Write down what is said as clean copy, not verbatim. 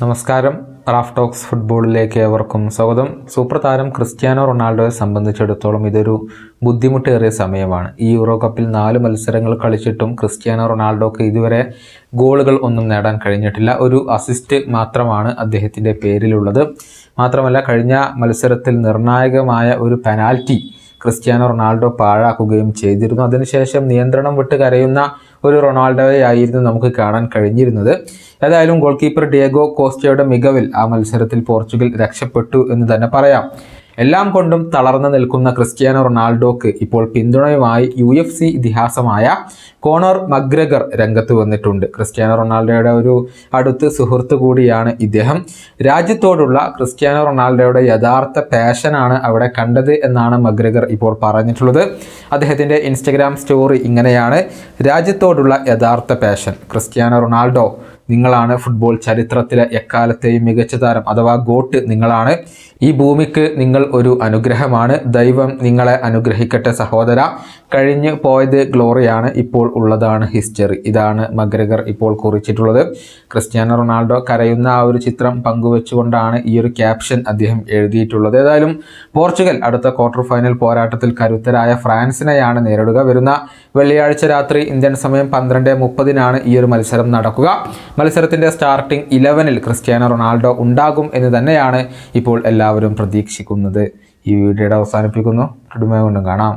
നമസ്കാരം. Raf talks ഫുട്ബോളിലേക്ക് ഏവർക്കും സ്വാഗതം. സൂപ്പർ താരം ക്രിസ്ത്യാനോ റൊണാൾഡോയെ സംബന്ധിച്ചിടത്തോളം ഇതൊരു ബുദ്ധിമുട്ടേറിയ സമയമാണ്. ഈ യൂറോ കപ്പിൽ 4 മത്സരങ്ങൾ കളിച്ചിട്ടും ക്രിസ്ത്യാനോ റൊണാൾഡോക്ക് ഇതുവരെ ഗോളുകൾ ഒന്നും നേടാൻ കഴിഞ്ഞിട്ടില്ല. ഒരു അസിസ്റ്റ് മാത്രമാണ് അദ്ദേഹത്തിൻ്റെ പേരിലുള്ളത്. മാത്രമല്ല, കഴിഞ്ഞ മത്സരത്തിൽ നിർണായകമായ ഒരു പെനാൽറ്റി ക്രിസ്ത്യാനോ റൊണാൾഡോ പാഴാക്കുകയും ചെയ്തിരുന്നു. അതിനുശേഷം നിയന്ത്രണം വിട്ട് കരയുന്ന ഒരു റൊണാൾഡോയായിരുന്നു നമുക്ക് കാണാൻ കഴിഞ്ഞിരുന്നത്. ഏതായാലും ഗോൾ കീപ്പർ ഡിയേഗോ കോസ്റ്റയുടെ മികവിൽ ആ മത്സരത്തിൽ പോർച്ചുഗൽ രക്ഷപ്പെട്ടു എന്ന് തന്നെ പറയാം. എല്ലാം കൊണ്ടും തളർന്നു നിൽക്കുന്ന ക്രിസ്ത്യാനോ റൊണാൾഡോക്ക് ഇപ്പോൾ പിന്തുണയുമായി UFC ഇതിഹാസമായ കോണർ മക്ഗ്രെഗർ രംഗത്ത് വന്നിട്ടുണ്ട്. ക്രിസ്ത്യാനോ റൊണാൾഡോയുടെ ഒരു അടുത്ത സുഹൃത്ത് കൂടിയാണ് ഇദ്ദേഹം. രാജ്യത്തോടുള്ള ക്രിസ്ത്യാനോ റൊണാൾഡോയുടെ യഥാർത്ഥ പാഷനാണ് അവിടെ കണ്ടത് എന്നാണ് മക്ഗ്രെഗർ ഇപ്പോൾ പറഞ്ഞിട്ടുള്ളത്. അദ്ദേഹത്തിൻ്റെ ഇൻസ്റ്റഗ്രാം സ്റ്റോറി ഇങ്ങനെയാണ്: രാജ്യത്തോടുള്ള യഥാർത്ഥ പാഷൻ. ക്രിസ്ത്യാനോ റൊണാൾഡോ, നിങ്ങളാണ് ഫുട്ബോൾ ചരിത്രത്തിലെ എക്കാലത്തെയും മികച്ച താരം അഥവാ ഗോട്ട്. നിങ്ങളാണ്. ഈ ഭൂമിക്ക് നിങ്ങൾ ഒരു അനുഗ്രഹമാണ്. ദൈവം നിങ്ങളെ അനുഗ്രഹിക്കട്ടെ സഹോദര. കഴിഞ്ഞു പോയത് ഗ്ലോറിയാണ്, ഇപ്പോൾ ഉള്ളതാണ് ഹിസ്റ്ററി. ഇതാണ് മക്ഗ്രെഗർ ഇപ്പോൾ കുറിച്ചിട്ടുള്ളത്. ക്രിസ്ത്യാനോ റൊണാൾഡോ കരയുന്ന ആ ഒരു ചിത്രം പങ്കുവെച്ചുകൊണ്ടാണ് ഈ ഒരു ക്യാപ്ഷൻ അദ്ദേഹം എഴുതിയിട്ടുള്ളത്. ഏതായാലും പോർച്ചുഗൽ അടുത്ത ക്വാർട്ടർ ഫൈനൽ പോരാട്ടത്തിൽ കരുത്തരായ ഫ്രാൻസിനെയാണ് നേരിടുക. വരുന്ന വെള്ളിയാഴ്ച രാത്രി ഇന്ത്യൻ സമയം 12:30 ഈ ഒരു മത്സരം നടക്കുക. മത്സരത്തിൻ്റെ സ്റ്റാർട്ടിംഗ് 11-ൽ ക്രിസ്ത്യാനോ റൊണാൾഡോ ഉണ്ടാകും എന്ന് തന്നെയാണ് ഇപ്പോൾ എല്ലാവരും പ്രതീക്ഷിക്കുന്നത്. ഈ വീഡിയോയുടെ അവസാനിപ്പിക്കുന്നു. വീണ്ടും കാണാം.